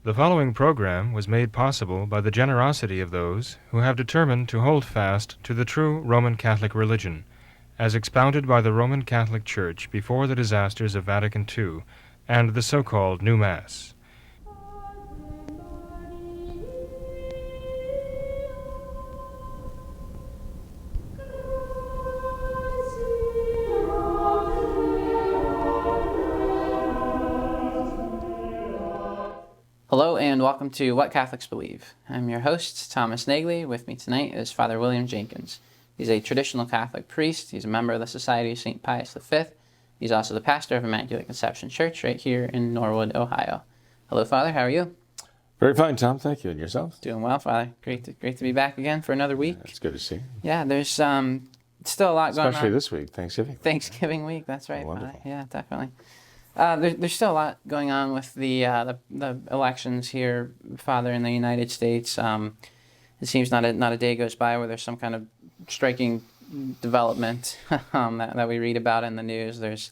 The following program was made possible by the generosity of those who have determined to hold fast to the true Roman Catholic religion, as expounded by the Roman Catholic Church before the disasters of Vatican II and the so-called New Mass. Hello and welcome to What Catholics Believe. I'm your host, Thomas Nagley. With me tonight is Father William Jenkins. He's a traditional Catholic priest. He's a member of the Society of St. Pius V. He's also the pastor of Immaculate Conception Church right here in Norwood, Ohio. Hello, Father. How are you? Very fine, Tom. Thank you. And yourself? Doing well, Father. Great to be back again for another week. It's good to see you. Yeah, there's still a lot going on. Especially this week, Thanksgiving. Thanksgiving week, that's right, Wonderful. Father. Yeah, definitely. There's still a lot going on with the elections here, Father, in the United States. It seems not a day goes by where there's some kind of striking development that we read about in the news. There's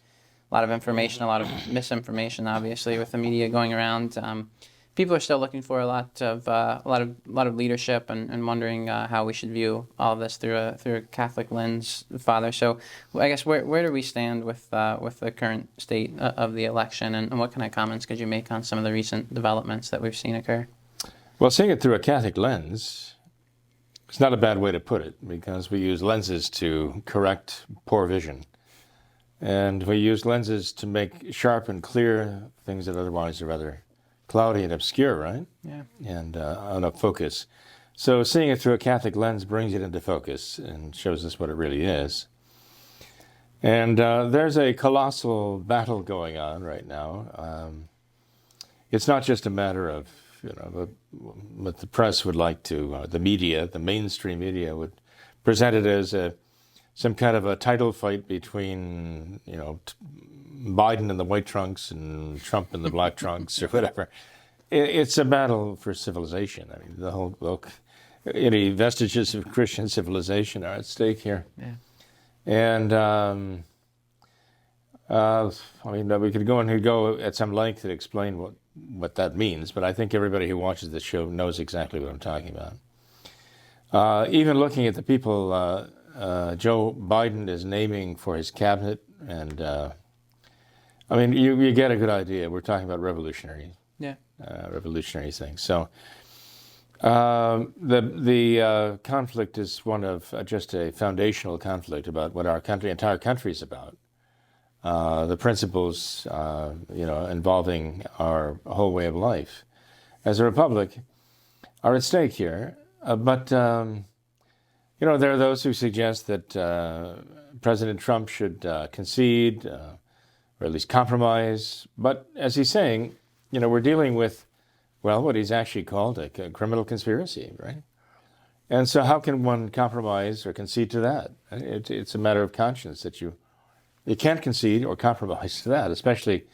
a lot of information, a lot of misinformation, obviously, with the media going around. People are still looking for a lot of leadership and wondering how we should view all of this through a Catholic lens, Father. So, I guess where do we stand with the current state of the election, and what kind of comments could you make on some of the recent developments that we've seen occur? Well, seeing it through a Catholic lens, it's not a bad way to put it, because we use lenses to correct poor vision. And we use lenses to make sharp and clear things that otherwise are rather cloudy and obscure, right? Yeah. And out of focus. So seeing it through a Catholic lens brings it into focus and shows us what it really is. And there's a colossal battle going on right now. It's not just a matter of, what the press would like to, the media, the mainstream media would present it as some kind of a title fight between, Biden in the white trunks and Trump in the black trunks or whatever. It's a battle for civilization. I mean, the whole, any vestiges of Christian civilization are at stake here. Yeah. And, we could go at some length and explain what that means, but I think everybody who watches this show knows exactly what I'm talking about. Even looking at the people Joe Biden is naming for his cabinet, and you get a good idea. We're talking about revolutionary things. So the conflict is one of just a foundational conflict about what our entire country is about. The principles, involving our whole way of life as a republic are at stake here. But there are those who suggest that President Trump should concede or at least compromise. But as he's saying, we're dealing with, what he's actually called a criminal conspiracy, right? And so how can one compromise or concede to that? It's a matter of conscience that you can't concede or compromise to that, especially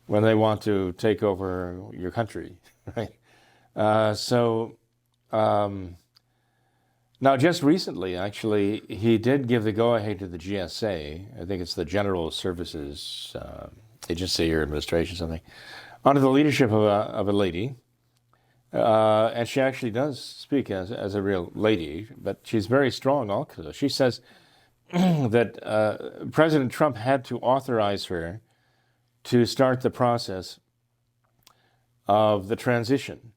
when they want to take over your country, right? Now, just recently, actually, he did give the go-ahead to the GSA. I think it's the General Services Agency or Administration, something, under the leadership of a lady. And she actually does speak as a real lady, but she's very strong also. She says that President Trump had to authorize her to start the process of the transition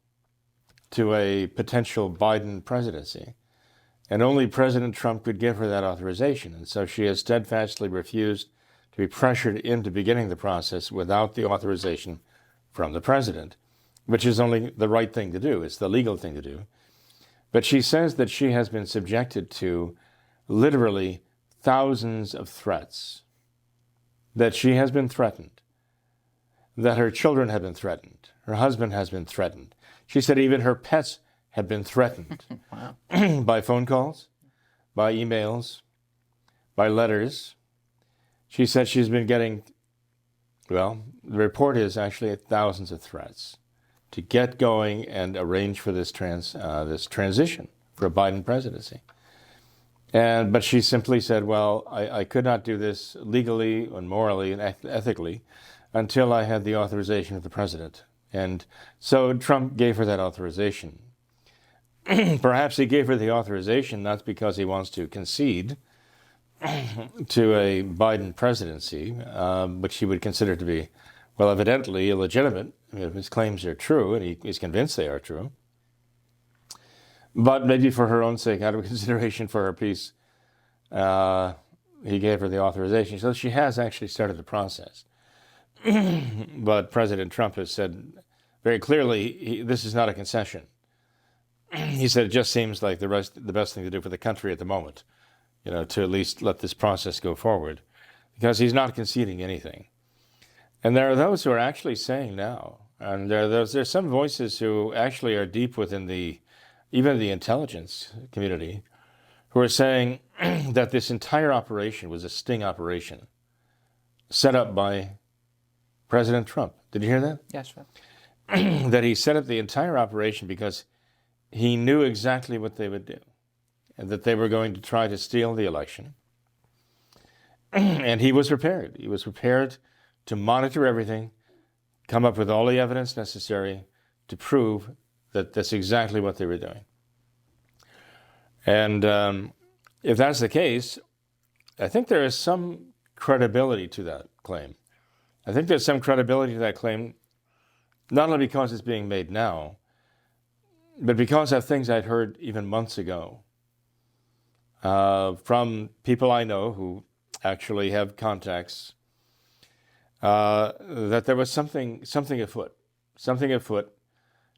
to a potential Biden presidency. And only President Trump could give her that authorization. And so she has steadfastly refused to be pressured into beginning the process without the authorization from the president, which is only the right thing to do. It's the legal thing to do. But she says that she has been subjected to literally thousands of threats, that she has been threatened, that her children have been threatened, her husband has been threatened. She said even her pets have been threatened. Wow. By phone calls, by emails, by letters. She said she's been getting, the report is actually thousands of threats to get going and arrange for this transition for a Biden presidency. But she simply said, I could not do this legally and morally and ethically until I had the authorization of the president. And so Trump gave her that authorization. Perhaps he gave her the authorization not because he wants to concede to a Biden presidency, which he would consider to be, well, evidently illegitimate. I mean, if his claims are true, and he's convinced they are true. But maybe for her own sake, out of consideration for her peace, he gave her the authorization. So she has actually started the process. But President Trump has said very clearly, this is not a concession. He said it just seems like the best thing to do for the country at the moment, to at least let this process go forward, because he's not conceding anything. And there are those who are actually saying now, and there's some voices who actually are deep within even the intelligence community, who are saying that this entire operation was a sting operation set up by President Trump. Did you hear that? Yes, sir. That he set up the entire operation because he knew exactly what they would do, and that they were going to try to steal the election. And he was prepared. He was prepared to monitor everything, come up with all the evidence necessary to prove that that's exactly what they were doing. And if that's the case, I think there is some credibility to that claim. I think there's some credibility to that claim, not only because it's being made now, but because of things I'd heard even months ago from people I know who actually have contacts, that there was something afoot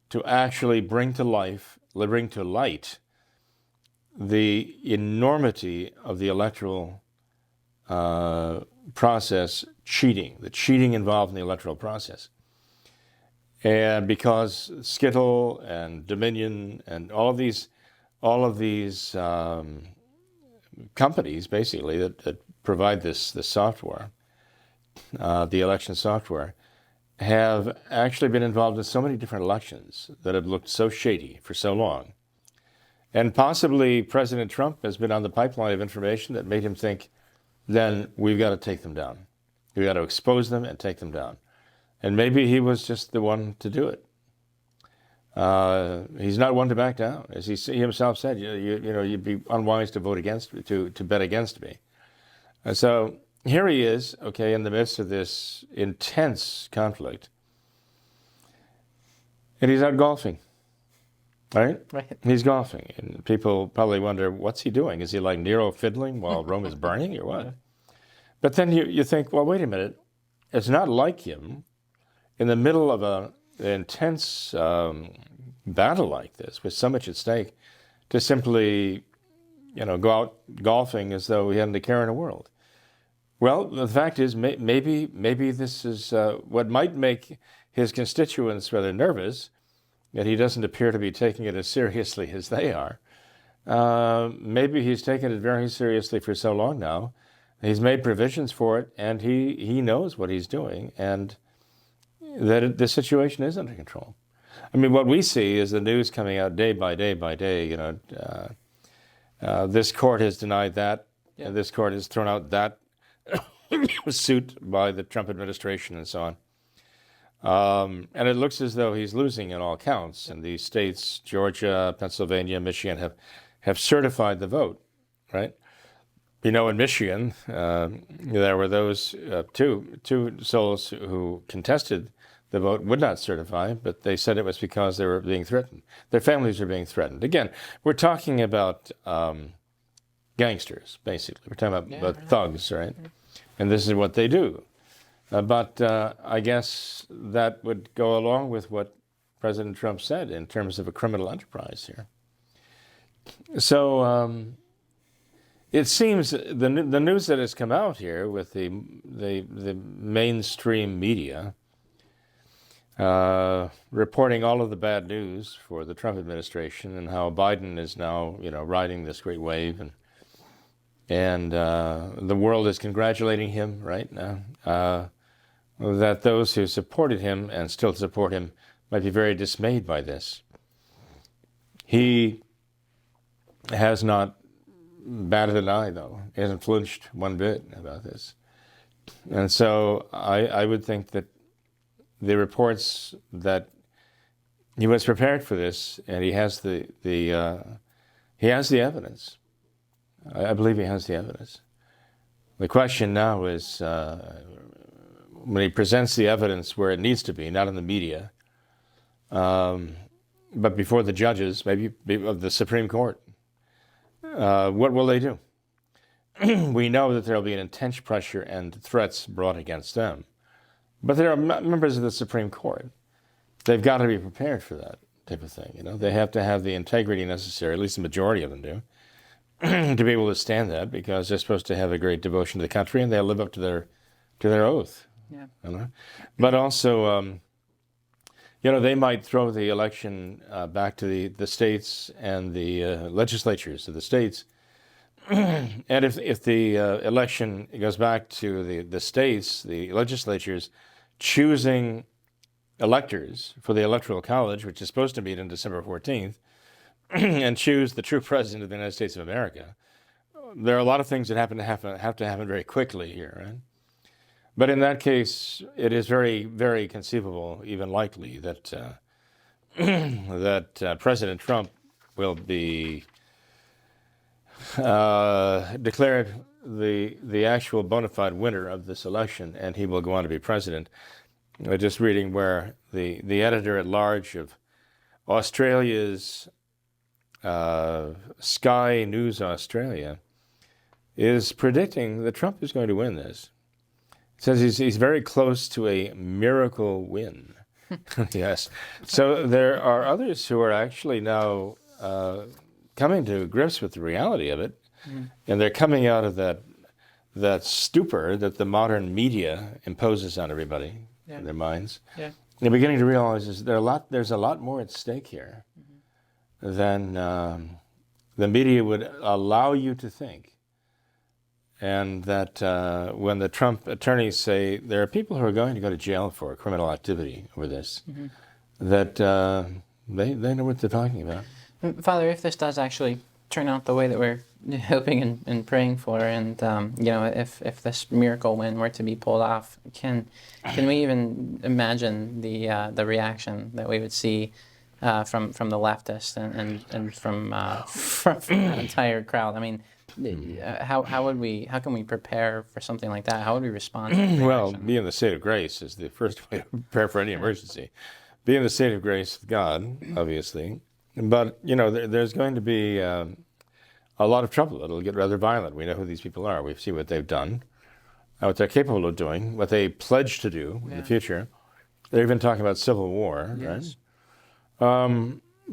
to actually bring to light the enormity of the electoral process cheating, the cheating involved in the electoral process. And because Skittle and Dominion and all of these companies, basically, that provide this software, the election software, have actually been involved in so many different elections that have looked so shady for so long. And possibly President Trump has been on the pipeline of information that made him think, then we've got to take them down. We've got to expose them and take them down. And maybe he was just the one to do it. He's not one to back down. As he himself said, you'd be unwise to vote against me, to bet against me. So here he is, okay, in the midst of this intense conflict. And he's out golfing, right? Right. He's golfing. And people probably wonder, what's he doing? Is he like Nero fiddling while Rome is burning or what? But then you think, well, wait a minute. It's not like him in the middle of an intense battle like this, with so much at stake, to simply, go out golfing as though he hadn't a care in the world. Well, the fact is, maybe this is what might make his constituents rather nervous, that he doesn't appear to be taking it as seriously as they are. Maybe he's taken it very seriously for so long now. He's made provisions for it, and he knows what he's doing, and that the situation is under control. I mean, what we see is the news coming out day by day by day. This court has denied that, and this court has thrown out that suit by the Trump administration and so on. And it looks as though he's losing in all counts. And the states, Georgia, Pennsylvania, Michigan, have certified the vote, right? In Michigan, there were those two souls who contested the vote, would not certify, but they said it was because they were being threatened. Their families were being threatened. Again, we're talking about gangsters, basically. We're talking about thugs, right? And this is what they do. But I guess that would go along with what President Trump said in terms of a criminal enterprise here. So it seems the news that has come out here with the mainstream media reporting all of the bad news for the Trump administration and how Biden is now, riding this great wave, and the world is congratulating him right now. That those who supported him and still support him might be very dismayed by this. He has not batted an eye, though. He hasn't flinched one bit about this. And so I would think that the reports that he was prepared for this, and he has the evidence. I believe he has the evidence. The question now is, when he presents the evidence where it needs to be, not in the media, but before the judges, maybe of the Supreme Court, what will they do? We know that there will be an intense pressure and threats brought against them. But they are members of the Supreme Court. They've got to be prepared for that type of thing. They have to have the integrity necessary, at least the majority of them do, to be able to stand that, because they're supposed to have a great devotion to the country and they'll live up to their oath. Yeah. But also, they might throw the election back to the states and the legislatures of the states. And if the election goes back to the states, the legislatures choosing electors for the Electoral College, which is supposed to meet on December 14th, and choose the true president of the United States of America, there are a lot of things that have to happen very quickly here, right? But in that case, it is very, very conceivable, even likely, that that President Trump will be declared the actual bona fide winner of this election, and he will go on to be president. Just reading where the editor at large of Australia's Sky News Australia is predicting that Trump is going to win this. It says he's very close to a miracle win. Yes. So there are others who are actually now coming to grips with the reality of it, and they're coming out of that stupor that the modern media imposes on everybody in their minds. Yeah. They're beginning to realize there's a lot more at stake here than the media would allow you to think. And that when the Trump attorneys say there are people who are going to go to jail for criminal activity over this, that they know what they're talking about. Father, if this does actually turn out the way that we're hoping and praying for, and if this miracle win were to be pulled off, can we even imagine the reaction that we would see from the leftists and from the entire crowd? I mean, how can we prepare for something like that? How would we respond to that Well, reaction? be in the state of grace is the first way to prepare for any emergency. Be in the state of grace with God, obviously. But, there's going to be a lot of trouble. It'll get rather violent. We know who these people are. We see what they've done, what they're capable of doing, what they pledge to do in the future. They're even talking about civil war, right?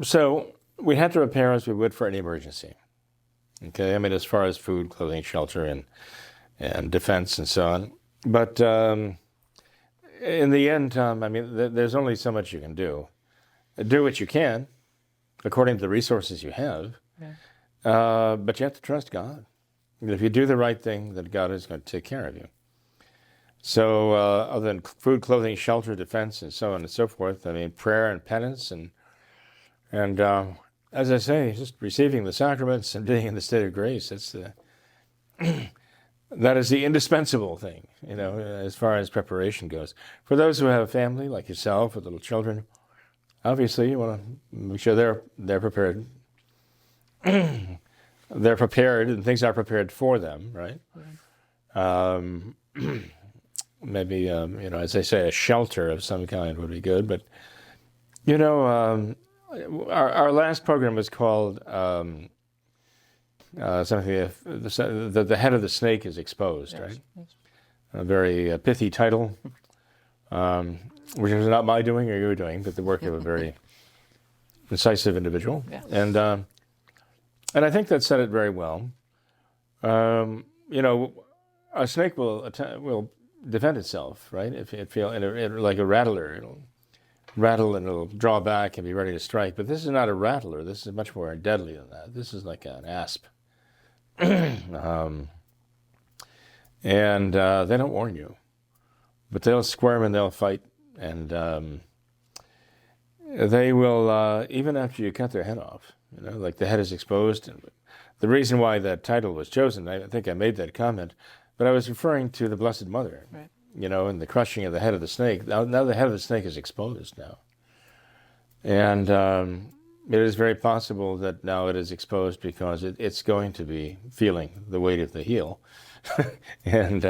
So we have to prepare as we would for any emergency. Okay, I mean, as far as food, clothing, shelter, and defense, and so on. But in the end, Tom, I mean, there's only so much you can do. Do what you can, according to the resources you have. But you have to trust God. And if you do the right thing, then God is going to take care of you. So other than food, clothing, shelter, defense, and so on and so forth, I mean, prayer and penance, and as I say, just receiving the sacraments and being in the state of grace, that is the indispensable thing, as far as preparation goes. For those who have a family like yourself with little children, obviously you want to make sure they're prepared. They're prepared, and things are prepared for them, right? Maybe, as I say, a shelter of some kind would be good. But, our last program was called something, the head of the snake is exposed, right? Yes. A very pithy title, which is not my doing or your doing, but the work of a very incisive individual. Yeah. And I think that said it very well. A snake will defend itself, right? If it feels like a rattler, it'll rattle and it'll draw back and be ready to strike. But this is not a rattler. This is much more deadly than that. This is like an asp. And they don't warn you, but they'll squirm and they'll fight, and they will even after you cut their head off. Like the head is exposed. The reason why that title was chosen, I think I made that comment, but I was referring to the Blessed Mother, right, and the crushing of the head of the snake. Now the head of the snake is exposed now. And it is very possible that now it is exposed because it's going to be feeling the weight of the heel. And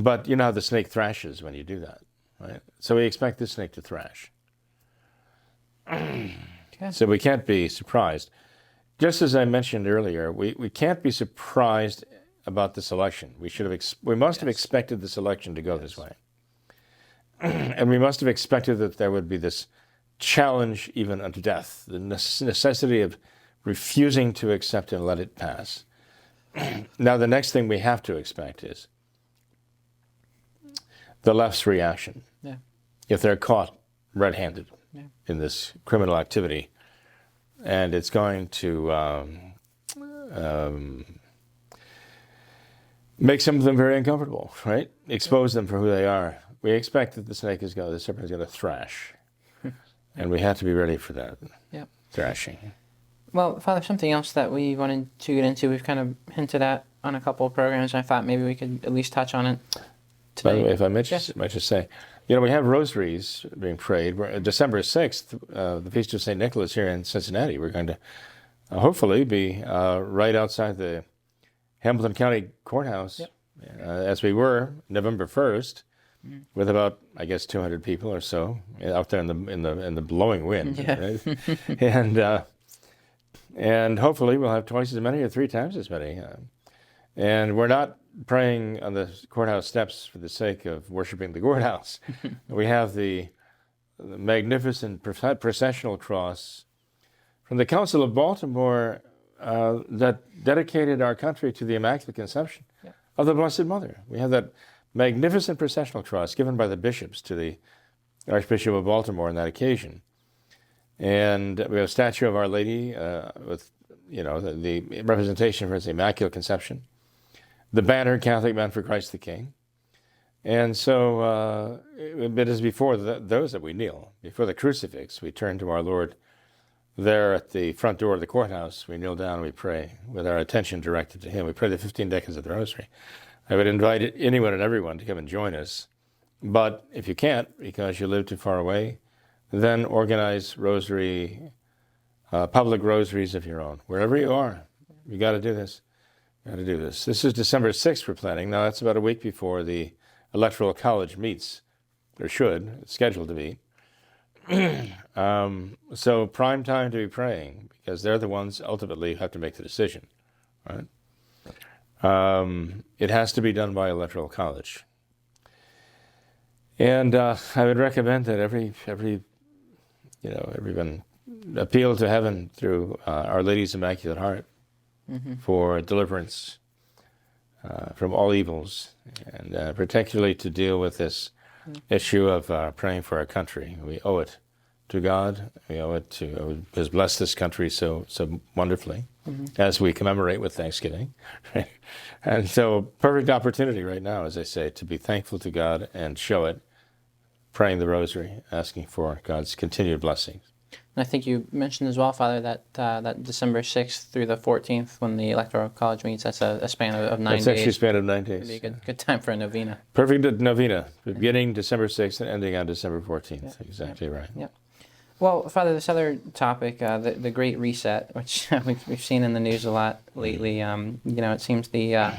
but you know how the snake thrashes when you do that, right? So we expect the snake to thrash. So we can't be surprised. Just as I mentioned earlier, we can't be surprised about this election. We must have expected this election to go this way. And we must have expected that there would be this challenge even unto death, the necessity of refusing to accept and let it pass. Now the next thing we have to expect is the left's reaction. Yeah. If they're caught red-handed in this criminal activity, and it's going to make some of them very uncomfortable, right? Expose them for who they are. We expect that the serpent is going to thrash, and we have to be ready for that thrashing. Well, Father, something else that we wanted to get into, we've kind of hinted at on a couple of programs, and I thought maybe we could at least touch on it today. By the way, if I might just say, we have rosaries being prayed. December 6th, the Feast of St. Nicholas here in Cincinnati. We're going to hopefully be right outside the Hamilton County Courthouse, as we were November 1st, with about, I guess, 200 people or so out there in the blowing wind. Yeah. Right? And hopefully we'll have twice as many or 3 times as many. And we're not praying on the courthouse steps for the sake of worshiping the courthouse. We have the magnificent processional cross from the Council of Baltimore that dedicated our country to the Immaculate Conception of the Blessed Mother. We have that magnificent processional cross given by the bishops to the Archbishop of Baltimore on that occasion. And we have a statue of Our Lady with, the representation for its Immaculate Conception. The banner, Catholic Man for Christ the King. And so it is before those that we kneel. Before the crucifix, we turn to our Lord. There at the front door of the courthouse, we kneel down and we pray with our attention directed to Him. We pray the 15 decades of the Rosary. I would invite anyone and everyone to come and join us. But if you can't, because you live too far away, then organize rosary, public rosaries of your own. Wherever you are, you got to do this. This is December 6th we're planning. Now, that's about a week before the Electoral College meets, or should. It's scheduled to meet. So prime time to be praying, because they're the ones ultimately who have to make the decision. Right? It has to be done by Electoral College. And I would recommend that everyone appeal to heaven through Our Lady's Immaculate Heart for deliverance from all evils, and particularly to deal with this issue of praying for our country. We owe it to God. We owe it to who has blessed this country so wonderfully, as we commemorate with Thanksgiving. Right? And so, perfect opportunity right now, as I say, to be thankful to God and show it, praying the Rosary, asking for God's continued blessings. And I think you mentioned as well, Father, that December 6th through the 14th, when the Electoral College meets, that's a span of 9 days. That's actually a span of 9 days. It'd be a good time for a novena. Perfect novena, beginning December 6th and ending on December 14th. Exactly right. Yep. Well, Father, this other topic, the Great Reset, which we've seen in the news a lot lately, it seems the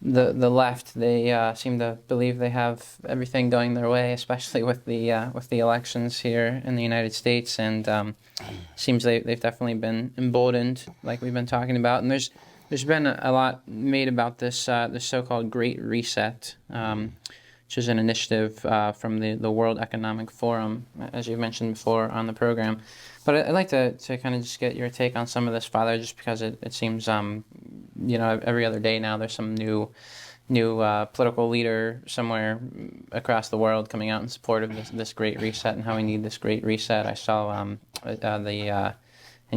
left, they seem to believe they have everything going their way, especially with the elections here in the United States, and seems they've definitely been emboldened, like we've been talking about. And there's been a lot made about this this so-called Great Reset, which is an initiative from the World Economic Forum, as you mentioned before on the program. But I'd like to kind of just get your take on some of this, Father, just because it seems, every other day now there's some new political leader somewhere across the world coming out in support of this Great Reset and how we need this Great Reset. I saw in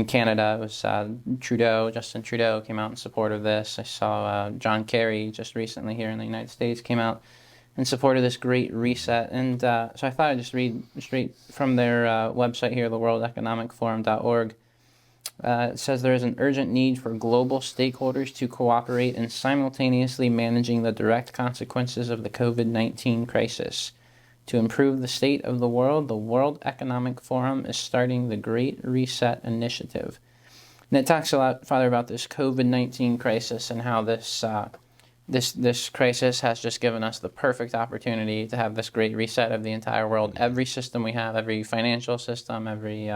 Canada, it was Justin Trudeau came out in support of this. I saw John Kerry just recently here in the United States came out in support of this Great Reset. And so I thought I'd just read straight from their website here, the worldeconomicforum.org. It says there is an urgent need for global stakeholders to cooperate in simultaneously managing the direct consequences of the COVID-19 crisis. To improve the state of the World Economic Forum is starting the Great Reset Initiative. And it talks a lot, Father, about this COVID-19 crisis and how this crisis has just given us the perfect opportunity to have this great reset of the entire world. Every system we have, every financial system, every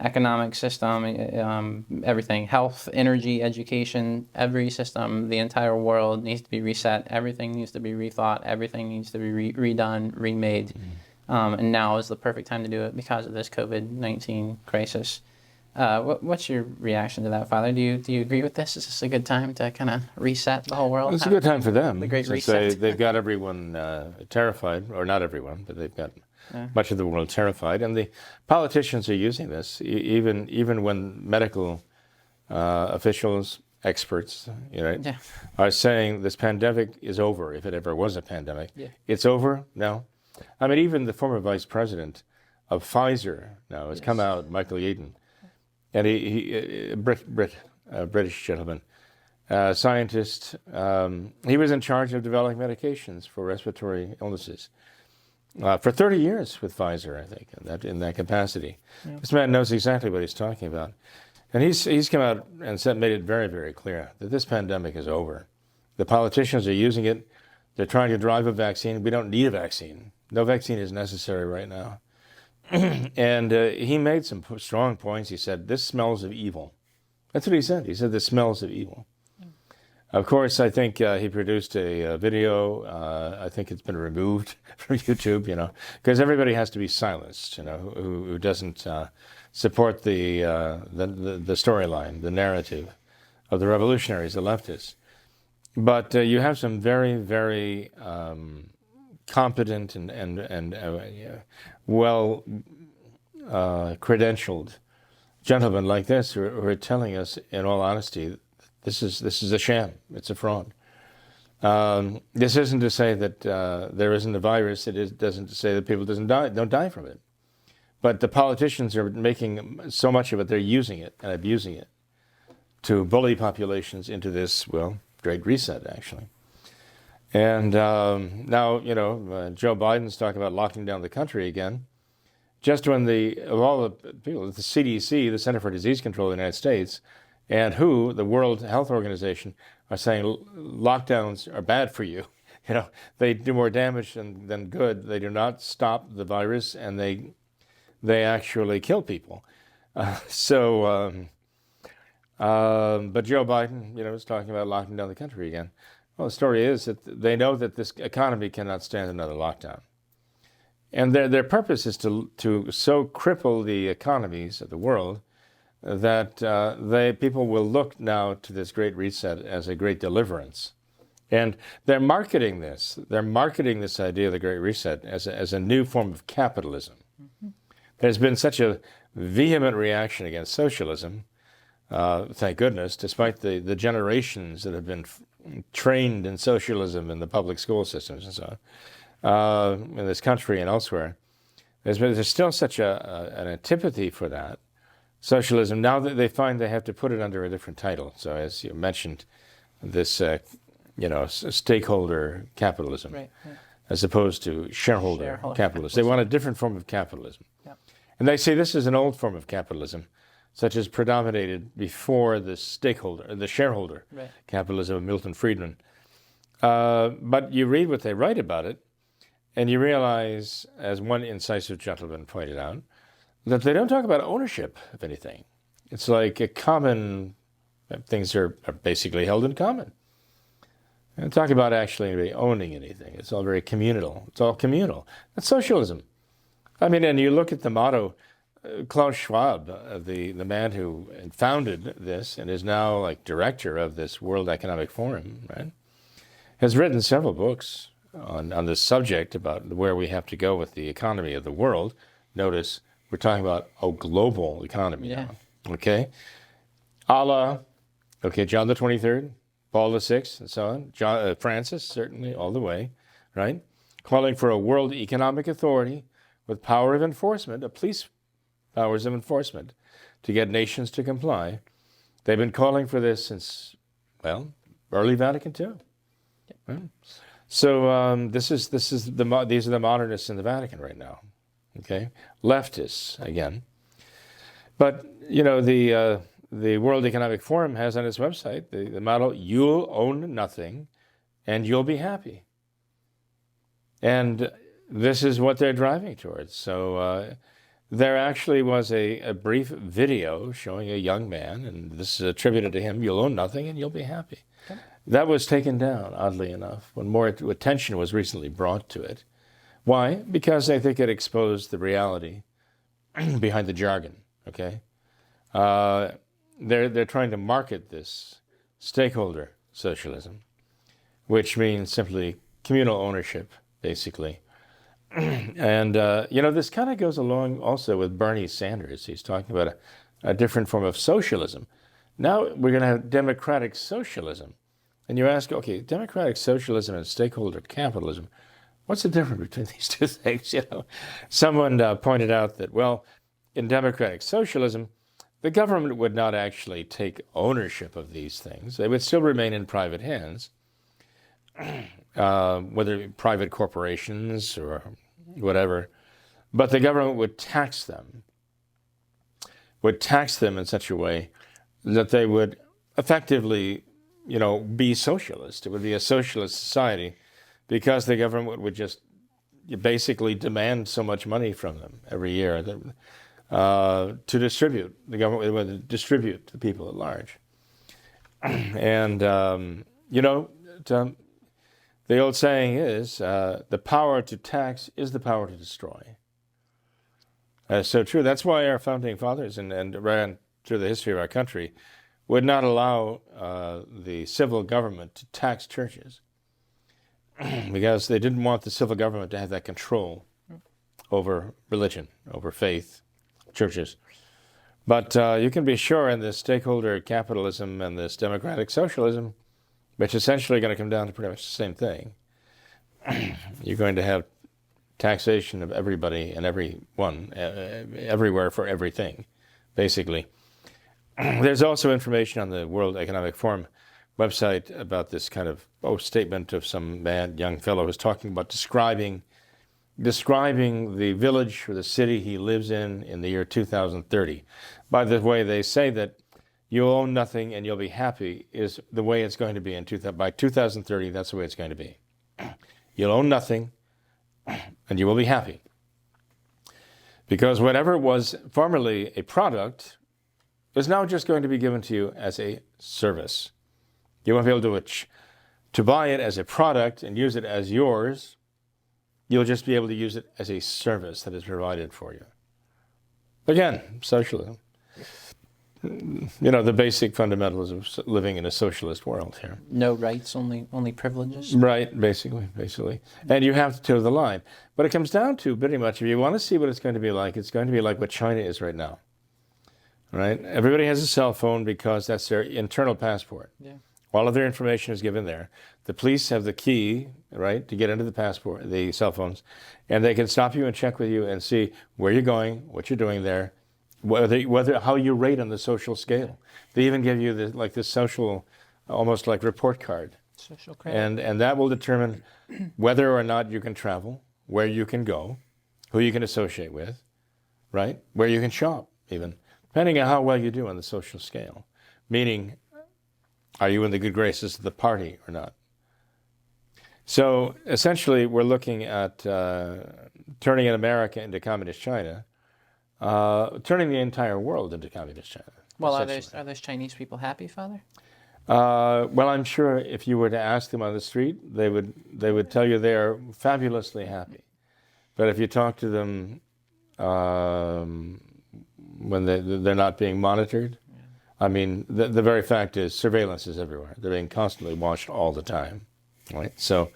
economic system, everything, health, energy, education, every system, the entire world needs to be reset. Everything needs to be rethought. Everything needs to be redone, remade. And now is the perfect time to do it because of this COVID-19 crisis. What's your reaction to that, Father? Do you agree with this? Is this a good time to kind of reset the whole world? Well, it's a good time for them. The Great Since Reset. they've got everyone terrified, or not everyone, but they've got much of the world terrified. And the politicians are using this, even when medical officials, experts, are saying this pandemic is over, if it ever was a pandemic. Yeah. It's over now. I mean, even the former vice president of Pfizer now has come out, Michael Yeadon, and he British gentleman, scientist. He was in charge of developing medications for respiratory illnesses for 30 years with Pfizer, I think, in that capacity. Yeah. This man knows exactly what he's talking about. And he's come out and made it very, very clear that this pandemic is over. The politicians are using it. They're trying to drive a vaccine. We don't need a vaccine. No vaccine is necessary right now. And he made some strong points. He said, this smells of evil. That's what he said. He said, this smells of evil. Of course, I think he produced a video. I think it's been removed from YouTube, because everybody has to be silenced, who doesn't support the storyline, the narrative of the revolutionaries, the leftists. But you have some very, very competent and well credentialed gentlemen like this who are telling us, in all honesty, this is a sham. It's a fraud. This isn't to say that there isn't a virus. It doesn't to say that people don't die from it. But the politicians are making so much of it. They're using it and abusing it to bully populations into this, great reset, actually. And now, Joe Biden's talking about locking down the country again. Just when of all the people, the CDC, the Center for Disease Control of the United States, and the World Health Organization, are saying lockdowns are bad for you. They do more damage than good. They do not stop the virus, and they actually kill people. But Joe Biden, is talking about locking down the country again. Well, the story is that they know that this economy cannot stand another lockdown. And their purpose is to so cripple the economies of the world that people will look now to this great reset as a great deliverance. And they're marketing this. They're marketing this idea of the great reset as a new form of capitalism. Mm-hmm. There's been such a vehement reaction against socialism, thank goodness, despite the generations that have been trained in socialism in the public school systems and so on, in this country and elsewhere. There's still such an antipathy for that. Socialism, now that they find they have to put it under a different title. So as you mentioned, this, stakeholder capitalism, right. As opposed to shareholder capitalism. They want a different form of capitalism. Yep. And they say this is an old form of capitalism, such as predominated before the shareholder right. capitalism of Milton Friedman. But you read what they write about it, and you realize, as one incisive gentleman pointed out, that they don't talk about ownership of anything. It's like things are basically held in common. They don't talk about actually owning anything. It's all very communal. It's all communal. That's socialism. I mean, and you look at the motto, Klaus Schwab, the man who founded this and is now like director of this World Economic Forum, right, has written several books on this subject about where we have to go with the economy of the world. Notice we're talking about a global economy now, okay? John the 23rd, Paul the 6th, and so on. Francis, certainly, all the way, right? Calling for a world economic authority with power of enforcement, a police powers of enforcement to get nations to comply. They've been calling for this since, well, early Vatican II. Right? So these are the modernists in the Vatican right now. Okay, leftists again. But the World Economic Forum has on its website the motto: "You'll own nothing, and you'll be happy." And this is what they're driving towards. So there actually was a brief video showing a young man, and this is attributed to him: "You'll own nothing, and you'll be happy." Okay. That was taken down, oddly enough, when more attention was recently brought to it. Why? Because I think it exposed the reality behind the jargon. Okay, they're trying to market this stakeholder socialism, which means simply communal ownership, basically. And this kind of goes along also with Bernie Sanders. He's talking about a different form of socialism. Now we're going to have democratic socialism. And you ask, okay, democratic socialism and stakeholder capitalism, what's the difference between these two things? Someone pointed out that, well, in democratic socialism, the government would not actually take ownership of these things. They would still remain in private hands, whether private corporations or whatever, but the government would tax them in such a way that they would effectively, be socialist. It would be a socialist society because the government would just basically demand so much money from them every year to distribute. The government would distribute to the people at large. And, the old saying is, the power to tax is the power to destroy. So true. That's why our founding fathers and ran through the history of our country would not allow the civil government to tax churches because they didn't want the civil government to have that control over religion, over faith, churches. But you can be sure in this stakeholder capitalism and this democratic socialism, which is essentially going to come down to pretty much the same thing, you're going to have taxation of everybody and everyone, everywhere for everything, basically. There's also information on the World Economic Forum website about this kind of statement of some young fellow who's talking about describing the village or the city he lives in the year 2030. By the way, they say that you'll own nothing and you'll be happy is the way it's going to be by 2030. That's the way it's going to be. You'll own nothing and you will be happy. Because whatever was formerly a product is now just going to be given to you as a service. You won't be able to buy it as a product and use it as yours. You'll just be able to use it as a service that is provided for you. Again, socialism. The basic fundamentals of living in a socialist world here. No rights, only privileges. Right, basically. And you have to toe the line. But it comes down to pretty much, if you want to see what it's going to be like, it's going to be like what China is right now. Right? Everybody has a cell phone because that's their internal passport. Yeah. All of their information is given there. The police have the key, right, to get into the cell phones, and they can stop you and check with you and see where you're going, what you're doing there, whether how you rate on the social scale. They even give you this social, almost like report card. Social credit. And that will determine whether or not you can travel, where you can go, who you can associate with, right, where you can shop even, depending on how well you do on the social scale. Meaning, are you in the good graces of the party or not? So essentially, we're looking at turning America into communist China, turning the entire world into communist China. Well, are those Chinese people happy, Father? Well, I'm sure if you were to ask them on the street, they would tell you they are fabulously happy. But if you talk to them when they're not being monitored, I mean, the very fact is surveillance is everywhere. They're being constantly watched all the time, right? So,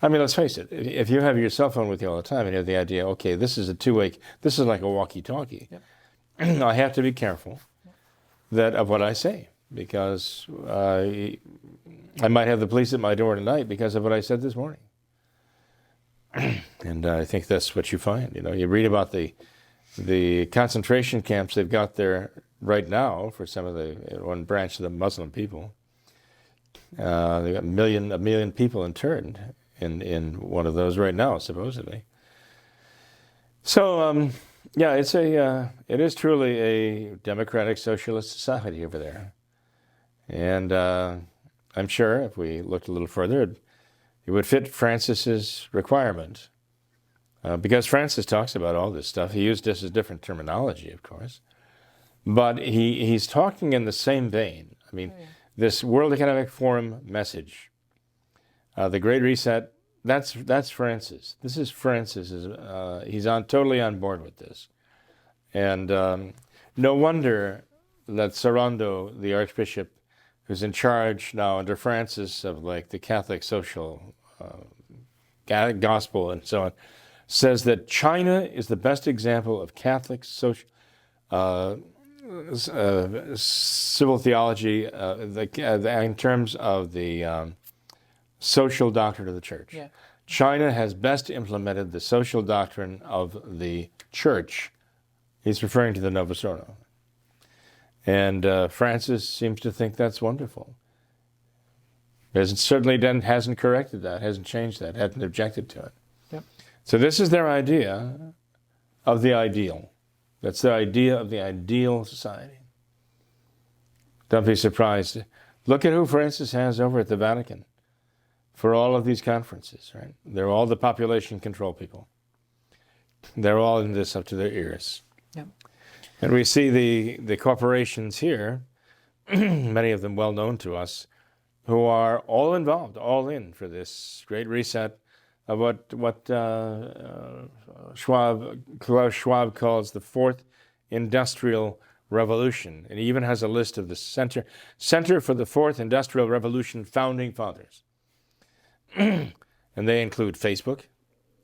I mean, let's face it. If you have your cell phone with you all the time and you have the idea, okay, this is a two-way, this is like a walkie-talkie. Yep. I have to be careful of what I say because I might have the police at my door tonight because of what I said this morning. And I think that's what you find. You read about the the concentration camps they've got there right now for some of the one branch of the Muslim people. They've got a million people interned in one of those right now, supposedly. So yeah, it is truly a democratic socialist society over there, and I'm sure if we looked a little further, it would fit Francis's requirement. Because Francis talks about all this stuff. He used this as different terminology, of course. But he's talking in the same vein. I mean, this World Economic Forum message, the Great Reset, that's Francis. This is Francis. He's totally on board with this. And no wonder that Sorondo, the Archbishop, who's in charge now under Francis of like the Catholic social gospel and so on, says that China is the best example of Catholic social civil theology in terms of the social doctrine of the church. Yeah. China has best implemented the social doctrine of the church. He's referring to the Novus Ordo. And Francis seems to think that's wonderful. Certainly hasn't corrected that, hasn't changed that, hasn't objected to it. Yep. So this is their idea of the ideal. That's their idea of the ideal society. Don't be surprised. Look at who Francis has over at the Vatican for all of these conferences, right? They're all the population control people. They're all in this up to their ears. Yep. And we see the corporations here, many of them well known to us, who are all involved, all in for this great reset of what Klaus Schwab calls the Fourth Industrial Revolution. And he even has a list of the Center for the Fourth Industrial Revolution founding fathers. And they include Facebook,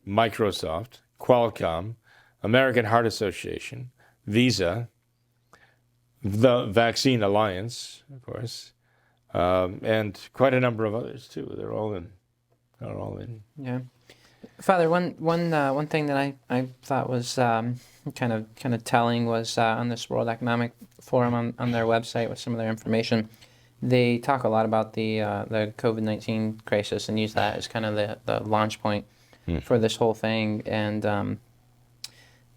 Microsoft, Qualcomm, American Heart Association, Visa, the Vaccine Alliance, of course, and quite a number of others too. They're all in. Yeah, Father. One thing that I thought was kind of telling was on this World Economic Forum on their website with some of their information. They talk a lot about the COVID-19 crisis and use that as kind of the launch point for this whole thing. And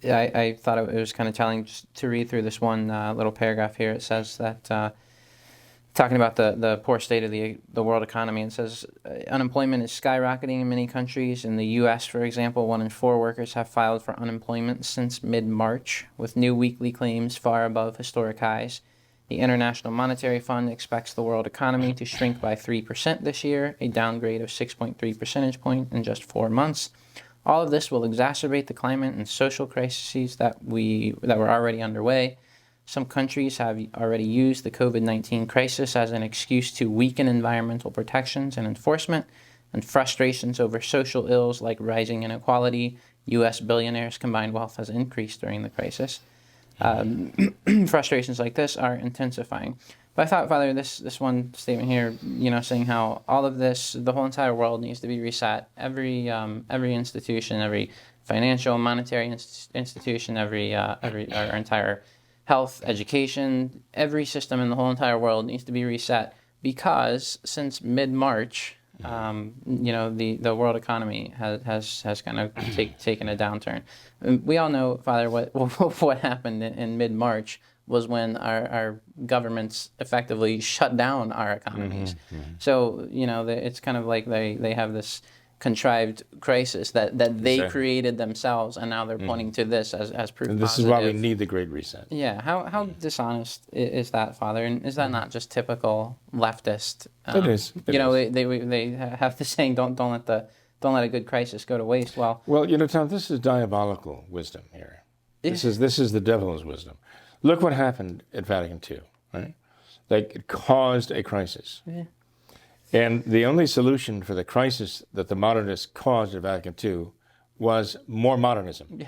I thought it was kind of telling just to read through this one little paragraph here. It says that, talking about the poor state of the world economy, it says unemployment is skyrocketing in many countries. In the U.S., for example, 1 in 4 workers have filed for unemployment since mid-March, with new weekly claims far above historic highs. The International Monetary Fund expects the world economy to shrink by 3% this year, a downgrade of 6.3 percentage points in just 4 months. All of this will exacerbate the climate and social crises that were already underway. Some countries have already used the COVID-19 crisis as an excuse to weaken environmental protections and enforcement, and frustrations over social ills like rising inequality. U.S. billionaires' combined wealth has increased during the crisis. Frustrations like this are intensifying. But I thought, Father, this one statement here, saying how all of this, the whole entire world needs to be reset. Every institution, every financial, monetary institution, our entire health, education, every system in the whole entire world needs to be reset, because since mid-March, the world economy has kind of taken a downturn. We all know, Father, what happened in mid-March was when our governments effectively shut down our economies. So, it's kind of like they have this contrived crisis that they created themselves, and now they're pointing to this as proof. And this positive. is why we need the Great Reset. Yeah, how dishonest is that, Father? And is that not just typical leftist? It is. They have the saying, don't let a good crisis go to waste. Well, Tom, this is diabolical wisdom here. This is the devil's wisdom. Look what happened at Vatican II, right? It caused a crisis. Yeah. And the only solution for the crisis that the modernists caused at Vatican II was more modernism. Yeah.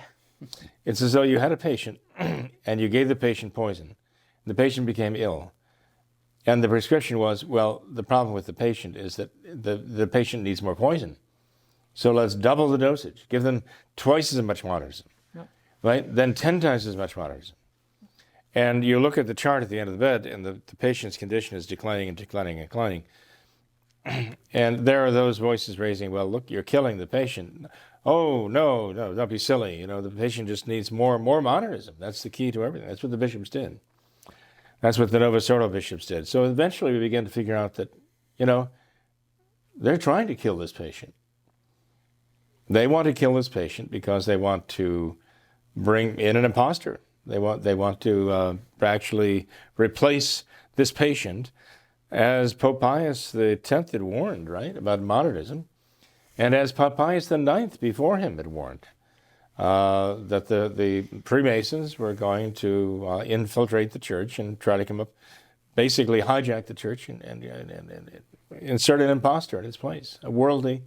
It's as though you had a patient and you gave the patient poison. The patient became ill. And the prescription was, well, the problem with the patient is that the patient needs more poison. So let's double the dosage. Give them twice as much modernism. Yep. right? Then 10 times as much modernism. And you look at the chart at the end of the bed, and the patient's condition is declining and declining and declining. And there are those voices raising, well, look, you're killing the patient. Oh, no, don't be silly. You know, the patient just needs more modernism. That's the key to everything. That's what the bishops did. That's what the Novus Ordo bishops did. So eventually we begin to figure out that, you know, they're trying to kill this patient. They want to kill this patient because they want to bring in an imposter. They want to actually replace this patient, as Pope Pius X had warned, right, about modernism, and as Pope Pius IX before him had warned, that the Freemasons were going to infiltrate the church and try to come up, basically hijack the church and insert an imposter in its place, a worldly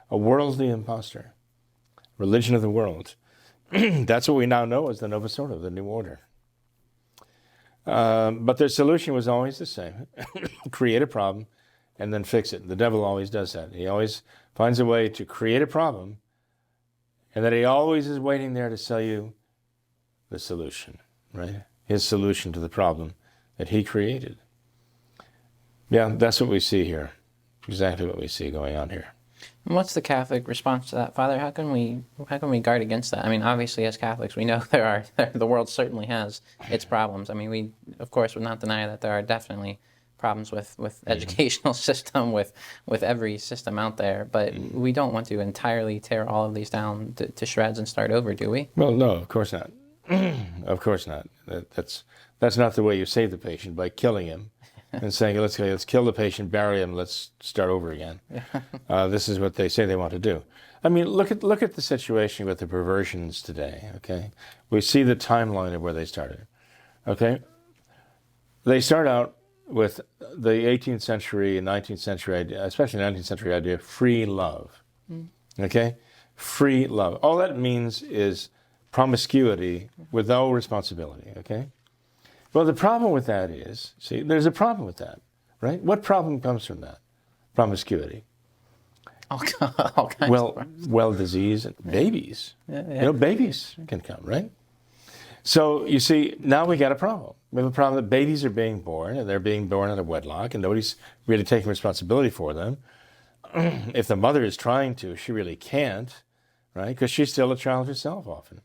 imposter, religion of the world. That's what we now know as the Novus Ordo, the New Order. But their solution was always the same. Create a problem and then fix it. The devil always does that. He always finds a way to create a problem, and then he always is waiting there to sell you the solution, right? His solution to the problem that he created. Yeah, that's what we see here. Exactly what we see going on here. And what's the Catholic response to that, Father? How can we guard against that? I mean, obviously, as Catholics, we know the world certainly has its problems. I mean, we, of course, would not deny that there are definitely problems with educational system, with every system out there. But we don't want to entirely tear all of these down to shreds and start over, do we? Well, no, of course not. Of course not. That's not the way you save the patient, by killing him and saying, let's kill the patient, bury him, let's start over again. This is what they say they want to do. I mean, look at the situation with the perversions today, okay? We see the timeline of where they started, okay? They start out with the 18th century and 19th century idea, especially 19th century idea, of free love, okay? Free love. All that means is promiscuity with no responsibility, okay? Well, the problem with that is, see, there's a problem with that, right? What problem comes from that? Promiscuity. All kinds Well, disease and babies. Yeah. You know, babies can come, right? So, you see, now we got a problem. We have a problem that babies are being born, and they're being born out of wedlock, and nobody's really taking responsibility for them. If the mother is trying to, she really can't, right? Because she's still a child herself often.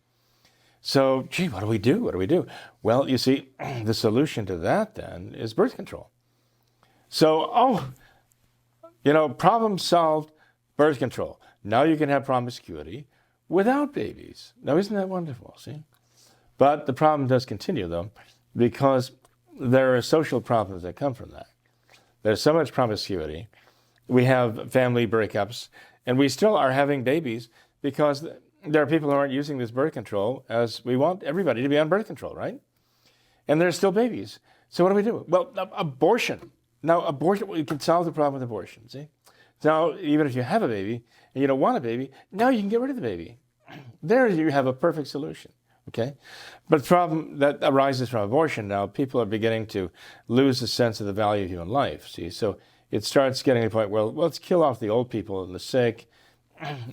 So, gee, what do we do? What do we do? Well, you see, the solution to that then is birth control. So, problem solved, birth control. Now you can have promiscuity without babies. Now, isn't that wonderful, see? But the problem does continue, though, because there are social problems that come from that. There's so much promiscuity. We have family breakups, and we still are having babies because there are people who aren't using this birth control, as we want everybody to be on birth control, right? And there's still babies. So what do we do? Well, abortion. Now, abortion, we can solve the problem with abortion, see? Now, even if you have a baby and you don't want a baby, now you can get rid of the baby. There you have a perfect solution, okay? But the problem that arises from abortion now, people are beginning to lose the sense of the value of human life, see? So it starts getting to the point where, well, let's kill off the old people and the sick,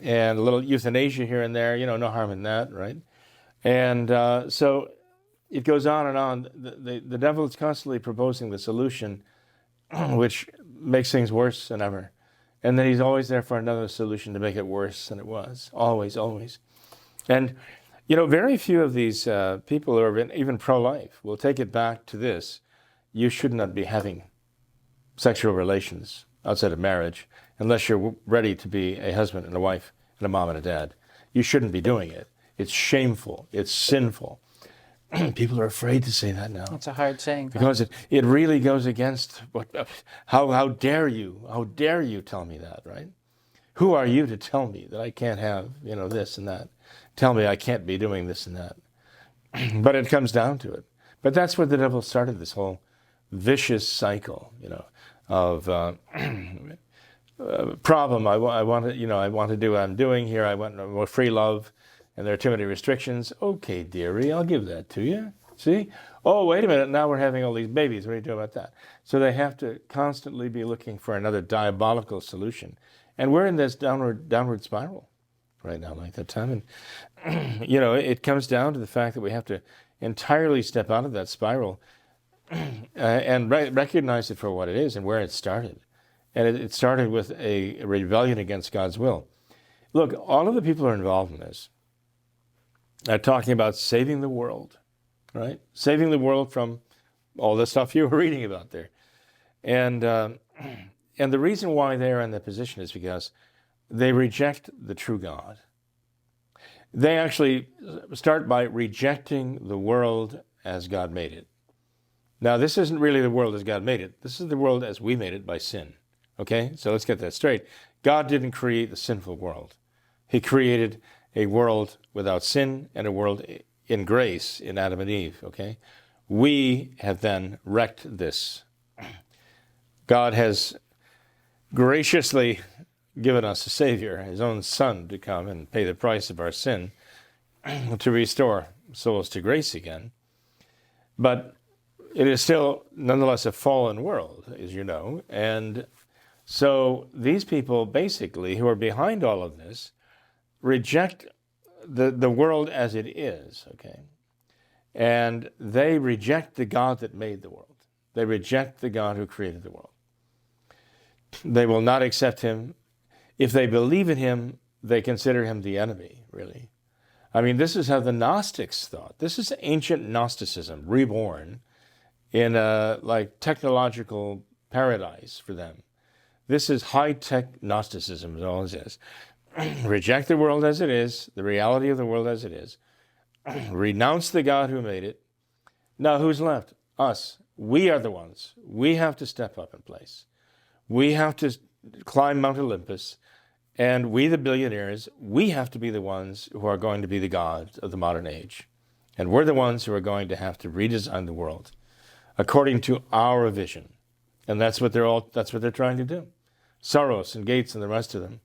and a little euthanasia here and there, no harm in that, right? And so it goes on and on. The devil is constantly proposing the solution, which makes things worse than ever. And then he's always there for another solution to make it worse than it was. Always, always. And, very few of these people who are even pro-life will take it back to this. You should not be having sexual relations outside of marriage unless you're ready to be a husband and a wife and a mom and a dad. You shouldn't be doing it. It's shameful. It's sinful. People are afraid to say that now. It's a hard saying. Because it really goes against how dare you? How dare you tell me that, right? Who are you to tell me that I can't have, this and that? Tell me I can't be doing this and that. But it comes down to it. But that's where the devil started this whole vicious cycle, of problem. I want to do what I'm doing here. I want more free love, and there are too many restrictions. Okay, dearie, I'll give that to you. See? Oh, wait a minute. Now we're having all these babies. What do you do about that? So they have to constantly be looking for another diabolical solution, and we're in this downward spiral. right now like that time. And, it comes down to the fact that we have to entirely step out of that spiral and recognize it for what it is and where it started. And it started with a rebellion against God's will. Look, all of the people who are involved in this are talking about saving the world, right? Saving the world from all the stuff you were reading about there. And the reason why they're in that position is because they reject the true God. They actually start by rejecting the world as God made it. Now, this isn't really the world as God made it. This is the world as we made it by sin. Okay? So let's get that straight. God didn't create the sinful world. He created a world without sin and a world in grace in Adam and Eve. Okay? We have then wrecked this. God has graciously given us a Savior, His own Son, to come and pay the price of our sin to restore souls to grace again. But it is still nonetheless a fallen world, as you know. And so these people basically who are behind all of this reject the world as it is, okay? And they reject the God that made the world. They reject the God who created the world. They will not accept Him. If they believe in Him, they consider Him the enemy, really. I mean, this is how the Gnostics thought. This is ancient Gnosticism, reborn in a technological paradise for them. This is high-tech Gnosticism, is all it is. Reject the world as it is, the reality of the world as it is. Renounce the God who made it. Now, who's left? Us. We are the ones. We have to step up in place. We have to climb Mount Olympus. And we, the billionaires, we have to be the ones who are going to be the gods of the modern age. And we're the ones who are going to have to redesign the world according to our vision. And that's what they're trying to do. Soros and Gates and the rest of them.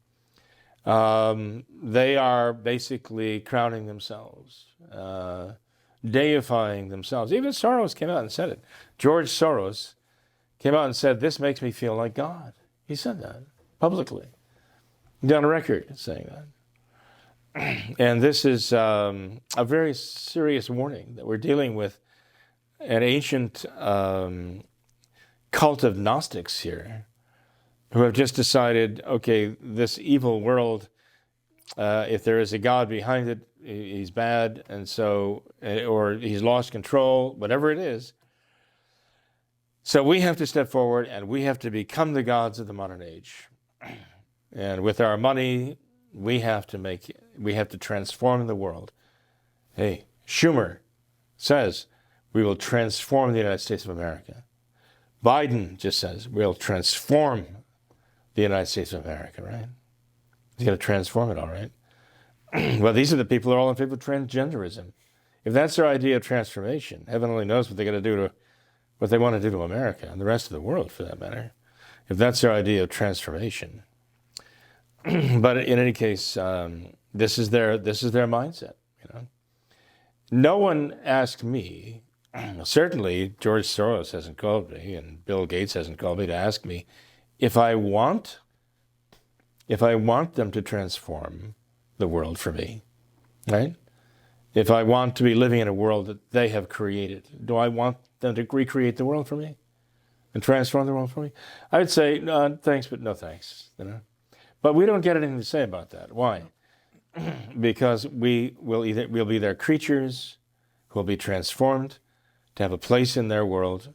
They are basically crowning themselves, deifying themselves. Even Soros came out and said it. George Soros came out and said, "This makes me feel like God." He said that publicly. He's on record saying that. And this is a very serious warning that we're dealing with an ancient cult of Gnostics here who have just decided, okay, this evil world, if there is a God behind it, he's bad, and so, or he's lost control, whatever it is. So we have to step forward and we have to become the gods of the modern age. And with our money, we have to transform the world. Hey, Schumer says we will transform the United States of America. Biden just says we'll transform the United States of America, right? He's going to transform it, all right. Well, these are the people who are all in favor of transgenderism. If that's their idea of transformation, heaven only knows what they're going to do to what they want to do to America and the rest of the world, for that matter. If that's their idea of transformation. But in any case, this is their mindset. You know, no one asked me. Certainly, George Soros hasn't called me, and Bill Gates hasn't called me to ask me if I want them to transform the world for me, right? If I want to be living in a world that they have created, do I want them to recreate the world for me and transform the world for me? I would say, no, thanks, but no thanks. You know, but we don't get anything to say about that. Why? Because we'll be their creatures who will be transformed to have a place in their world,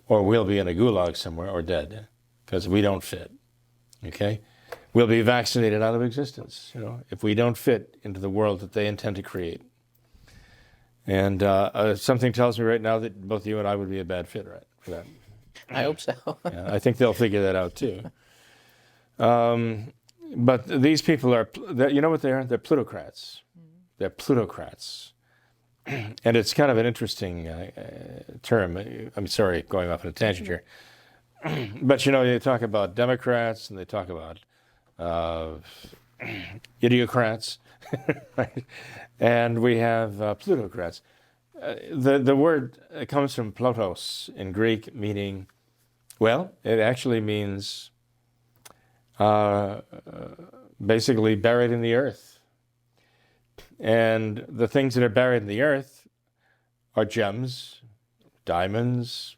or we'll be in a gulag somewhere or dead because we don't fit. Okay? We'll be vaccinated out of existence, you know, if we don't fit into the world that they intend to create. And something tells me right now that both you and I would be a bad fit, right, for that. I hope so. Yeah, I think they'll figure that out too. But these people you know what they are? They're plutocrats. They're plutocrats. And it's kind of an interesting term. I'm sorry, going off on a tangent here. But, you know, they talk about Democrats and they talk about idiocrats, right? And we have plutocrats. The word comes from plotos in Greek, meaning, well, it actually means basically buried in the earth. And the things that are buried in the earth are gems, diamonds.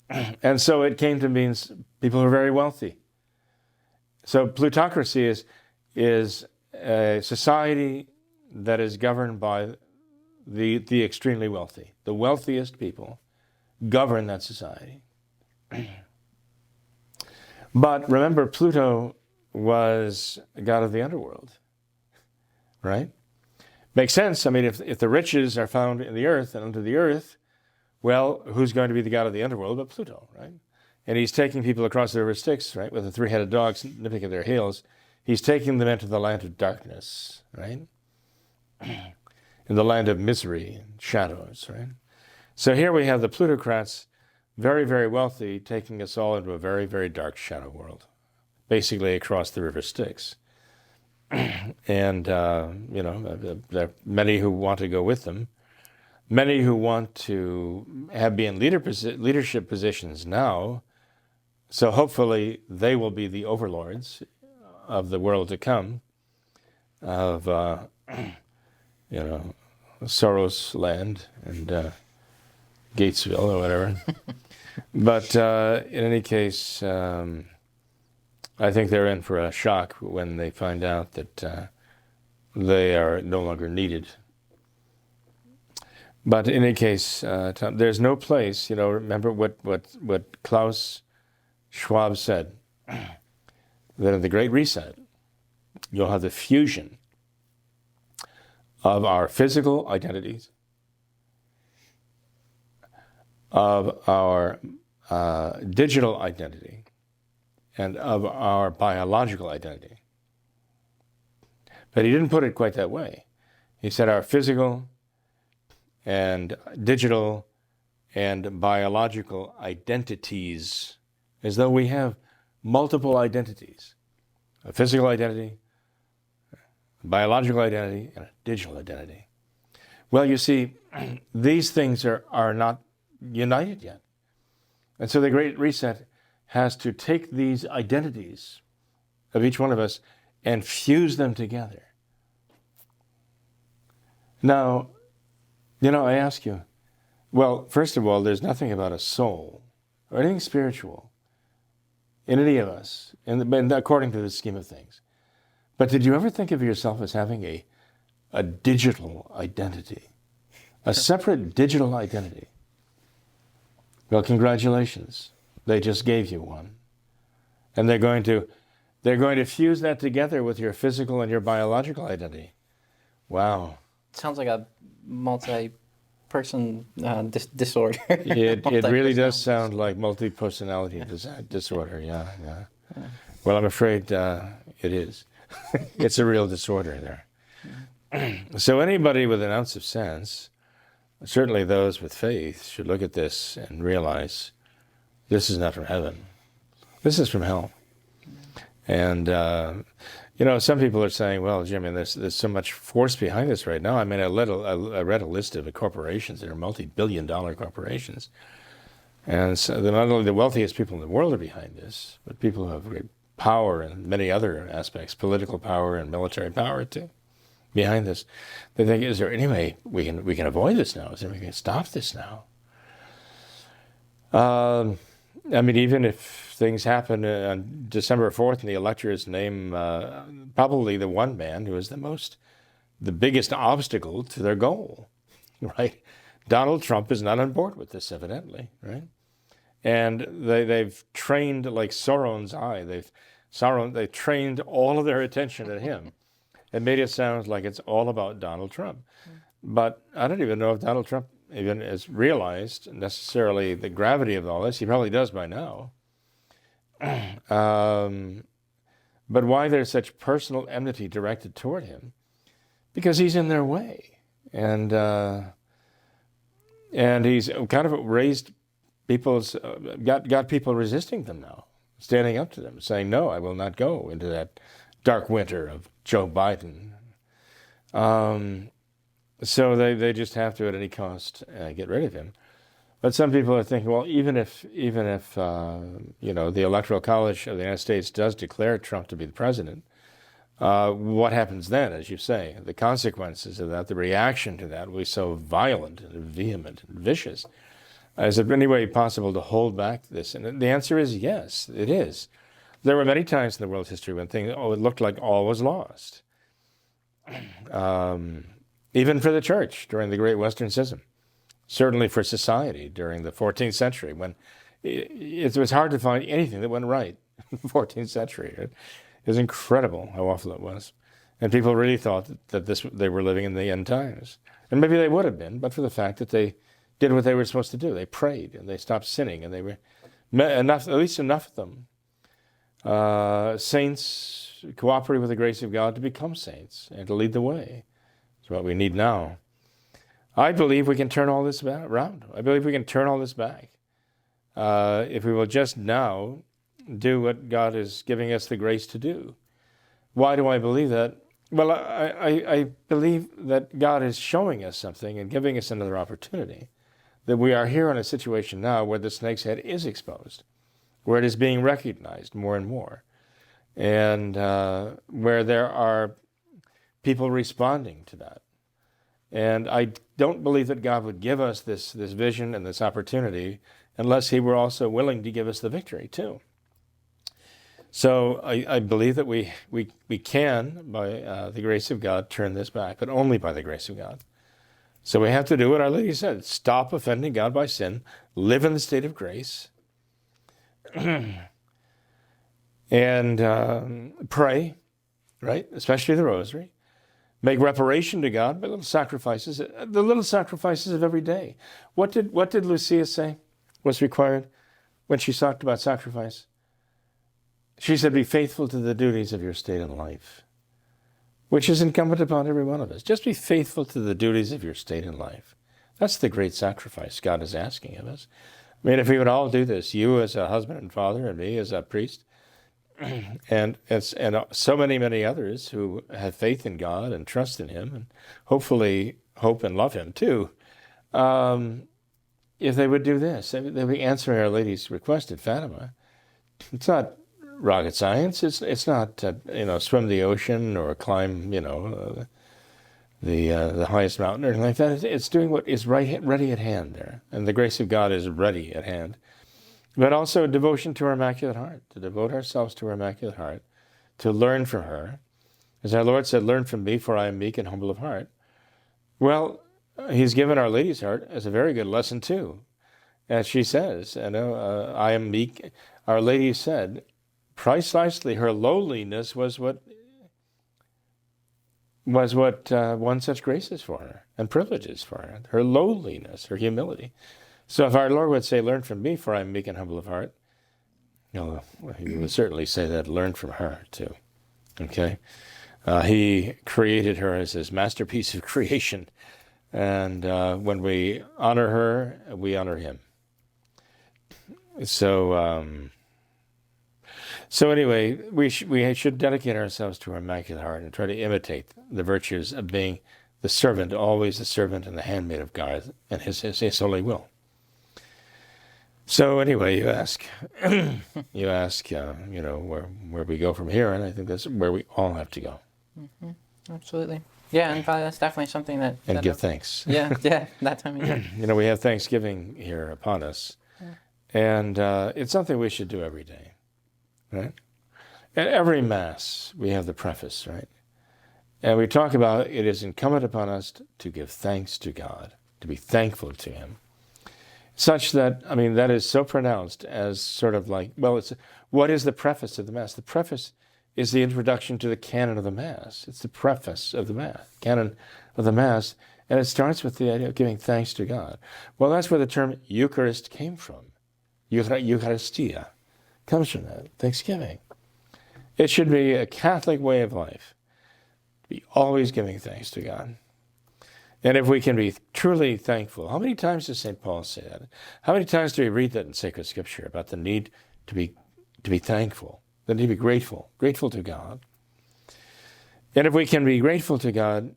And so it came to mean people who are very wealthy. So plutocracy is a society that is governed by the extremely wealthy. The wealthiest people govern that society. But remember, Pluto was a god of the underworld, right? Makes sense. I mean, if the riches are found in the earth and under the earth, well, who's going to be the god of the underworld but Pluto, right? And he's taking people across the river Styx, right, with the three-headed dogs nipping at their heels. He's taking them into the land of darkness, right? In the land of misery and shadows, right? So here we have the plutocrats, very, very wealthy, taking us all into a very, very dark shadow world, basically across the river Styx. And, there are many who want to go with them, many who want to be in leadership positions now, so hopefully they will be the overlords of the world to come, of, Soros land and Gatesville or whatever. But in any case, I think they're in for a shock when they find out that they are no longer needed. But in any case, Tom, there's no place, remember what Klaus Schwab said, that in the Great Reset, you'll have the fusion of our physical identities, of our digital identity, and of our biological identity. But he didn't put it quite that way. He said our physical and digital and biological identities, as though we have multiple identities, a physical identity, a biological identity, and a digital identity. Well, you see, these things are not united yet. And so the Great Reset has to take these identities of each one of us and fuse them together. Now, I ask you, well, first of all, there's nothing about a soul or anything spiritual in any of us, and according to the scheme of things. But did you ever think of yourself as having a digital identity, a separate digital identity? Well, congratulations. They just gave you one. And they're going to fuse that together with your physical and your biological identity. Wow. Sounds like a multi-person disorder. It really does sound like multi-personality disorder, yeah. Well, I'm afraid it is. It's a real disorder there. So anybody with an ounce of sense, certainly those with faith, should look at this and realize this is not from heaven. This is from hell. And, some people are saying, well, Jimmy, there's so much force behind this right now. I mean, I read a list of the corporations that are multi-billion-dollar corporations. And so not only the wealthiest people in the world are behind this, but people who have great power and many other aspects, political power and military power too, behind this. They think, is there any way we can avoid this now? Is there any way we can stop this now? Even if things happen on December 4th and the electors name probably the one man who is the biggest obstacle to their goal, right? Donald Trump is not on board with this, evidently, right? And they've trained, like Sauron's eye, they've trained all of their attention at him and made it sound like it's all about Donald Trump. But I don't even know if Donald Trump even has realized necessarily the gravity of all this. He probably does by now. But why there's such personal enmity directed toward him? Because he's in their way. And he's kind of raised got people resisting them now, standing up to them, saying, no, I will not go into that dark winter of Joe Biden. So they just have to, at any cost, get rid of him. But some people are thinking, well, even if the Electoral College of the United States does declare Trump to be the president, what happens then, as you say? The consequences of that, the reaction to that will be so violent and vehement and vicious. Is it any way possible to hold back this? And the answer is yes, it is. There were many times in the world's history when it looked like all was lost. Even for the church during the Great Western Schism. Certainly for society during the 14th century, when it was hard to find anything that went right in the 14th century. It was incredible how awful it was. And people really thought that they were living in the end times. And maybe they would have been, but for the fact that they did what they were supposed to do. They prayed, and they stopped sinning, and they were enough, at least enough of them. Saints cooperate with the grace of God to become saints and to lead the way. It's what we need now. I believe we can turn all this around. I believe we can turn all this back. If we will just now do what God is giving us the grace to do. Why do I believe that? Well, I believe that God is showing us something and giving us another opportunity. That we are here in a situation now where the snake's head is exposed, where it is being recognized more and more, and where there are people responding to that. And I don't believe that God would give us this vision and this opportunity unless he were also willing to give us the victory too. So I believe that we can, by the grace of God, turn this back, but only by the grace of God. So we have to do what Our Lady said: stop offending God by sin, live in the state of grace, and pray, right? Especially the Rosary. Make reparation to God by little sacrifices, the little sacrifices of every day. What did Lucia say was required when she talked about sacrifice? She said, be faithful to the duties of your state in life, which is incumbent upon every one of us. Just be faithful to the duties of your state in life. That's the great sacrifice God is asking of us. I mean, if we would all do this, you as a husband and father, and me as a priest, and so many others who have faith in God and trust in him, and hopefully hope and love him too, if they would do this, they would be answering Our Lady's request at Fatima. It's not rocket science. It's not swim the ocean or climb the highest mountain or anything like that. It's doing what is ready at hand there, and the grace of God is ready at hand. But also devotion to her Immaculate Heart, to devote ourselves to her Immaculate Heart, to learn from her. As our Lord said, learn from me, for I am meek and humble of heart. Well, he's given Our Lady's heart as a very good lesson too. As she says, I am meek. Our Lady said, precisely her lowliness was what won such graces for her and privileges for her. Her lowliness, her humility. So if our Lord would say, learn from me, for I am meek and humble of heart, he would certainly say that, learn from her too. Okay? He created her as his masterpiece of creation. And when we honor her, we honor him. So anyway, we should dedicate ourselves to our Immaculate Heart and try to imitate the virtues of being the servant, always the servant and the handmaid of God and his holy will. So anyway, you ask, where we go from here, and I think that's where we all have to go. Mm-hmm. Absolutely. Yeah, and probably that's definitely something that... And give thanks. Yeah, that time of year. We have Thanksgiving here upon us, and it's something we should do every day, right? At every Mass, we have the preface, right? And we talk about it is incumbent upon us to give thanks to God, to be thankful to him. Such that, that is so pronounced as sort of like, what is the preface of the Mass? The preface is the introduction to the canon of the Mass. It's the preface of the Mass, canon of the Mass, and it starts with the idea of giving thanks to God. Well, that's where the term Eucharist came from. Eucharistia comes from that, thanksgiving. It should be a Catholic way of life, to be always giving thanks to God. And if we can be truly thankful, how many times does St. Paul say that? How many times do we read that in sacred scripture about the need to be thankful, the need to be grateful to God? And if we can be grateful to God,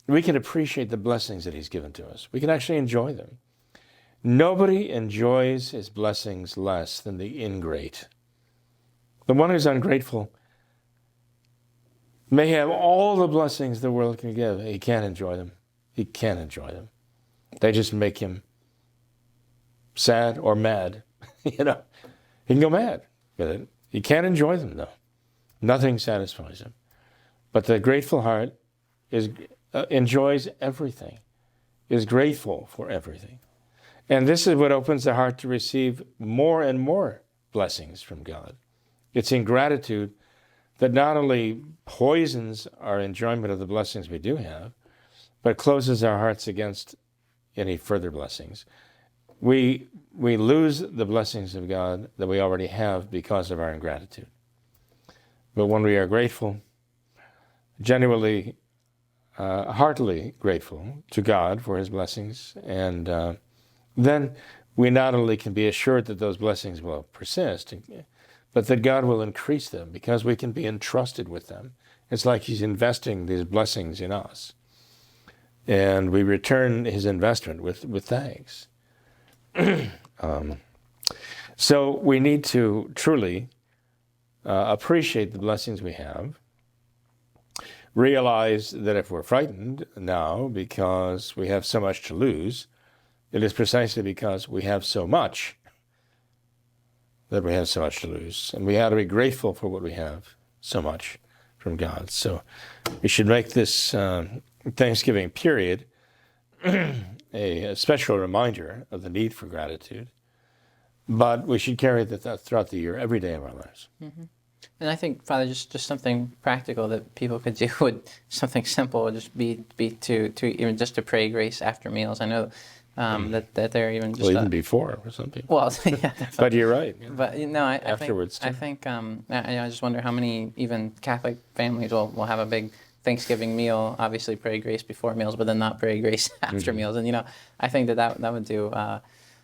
we can appreciate the blessings that he's given to us. We can actually enjoy them. Nobody enjoys his blessings less than the ingrate. The one who's ungrateful may have all the blessings the world can give. He can't enjoy them. He can't enjoy them. They just make him sad or mad. You know, he can go mad with it. He can't enjoy them, though. Nothing satisfies him. But the grateful heart enjoys everything, is grateful for everything. And this is what opens the heart to receive more and more blessings from God. It's ingratitude that not only poisons our enjoyment of the blessings we do have, but closes our hearts against any further blessings. We lose the blessings of God that we already have because of our ingratitude. But when we are grateful, genuinely, heartily grateful to God for his blessings, and then we not only can be assured that those blessings will persist, but that God will increase them because we can be entrusted with them. It's like he's investing these blessings in us. And we return his investment with thanks. So we need to truly appreciate the blessings we have, realize that if we're frightened now because we have so much to lose, it is precisely because we have so much that we have so much to lose. And we ought to be grateful for what we have so much from God. So we should make this Thanksgiving period a special reminder of the need for gratitude. But we should carry that throughout the year, every day of our lives. Mm-hmm. And I think, Father, just something practical that people could do would, something simple would just be to even just to pray grace after meals. I know that they're even just... Well, even before for some people. Well, yeah, definitely. But you're right. Yeah. But, no, afterwards, I think I just wonder how many even Catholic families will have a big Thanksgiving meal, obviously pray grace before meals, but then not pray grace after meals. And, I think that would do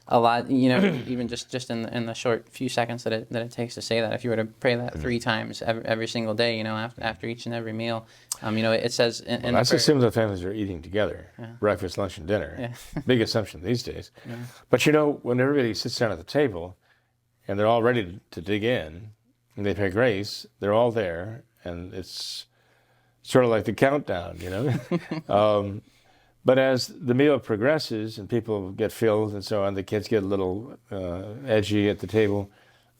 a lot, even just in the short few seconds that it takes to say that. If you were to pray that 3 times every single day, after each and every meal, it says in that's assuming the families are eating together, breakfast, lunch, and dinner. Yeah. Big assumption these days. Yeah. But when everybody sits down at the table and they're all ready to dig in and they pray grace, they're all there, and it's sort of like the countdown, But as the meal progresses and people get filled and so on, the kids get a little edgy at the table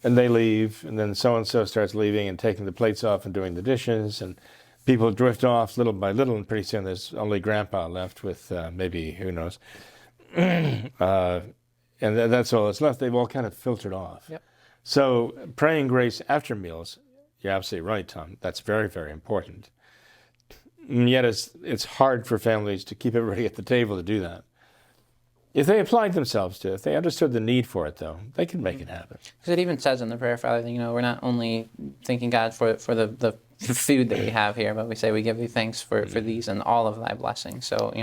and they leave, and then so-and-so starts leaving and taking the plates off and doing the dishes, and people drift off little by little, and pretty soon there's only Grandpa left with maybe, who knows. And that's all that's left. They've all kind of filtered off. Yep. So praying grace after meals, you're absolutely right, Tom. That's very, very important. And yet it's hard for families to keep everybody at the table to do that. If they applied themselves to it, if they understood the need for it, though, they could make it happen. Because it even says in the prayer, Father, that, we're not only thanking God for the food that we have here, but we say we give thee thanks for these and all of thy blessings. So,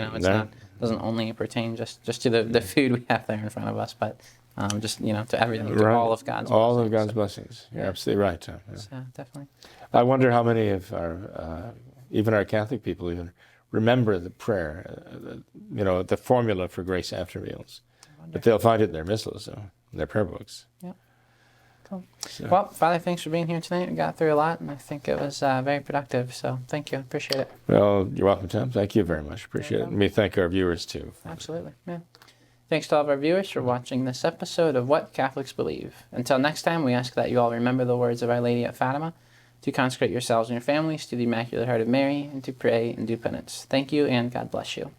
doesn't only pertain just to the food we have there in front of us, but to everything, to all of God's blessings. All of God's blessings. You're absolutely right, Tom. Yeah. So, definitely. I wonder how many of our... even our Catholic people even remember the prayer, the formula for grace after meals. But they'll find it in their missals, in their prayer books. Yeah. Cool. So. Well, Father, thanks for being here tonight. We got through a lot, and I think it was very productive. So thank you. Appreciate it. Well, you're welcome, Tom. Thank you very much. Appreciate it. And we thank our viewers, too. Absolutely. Yeah. Thanks to all of our viewers for watching this episode of What Catholics Believe. Until next time, we ask that you all remember the words of Our Lady at Fatima, to consecrate yourselves and your families to the Immaculate Heart of Mary, and to pray and do penance. Thank you, and God bless you.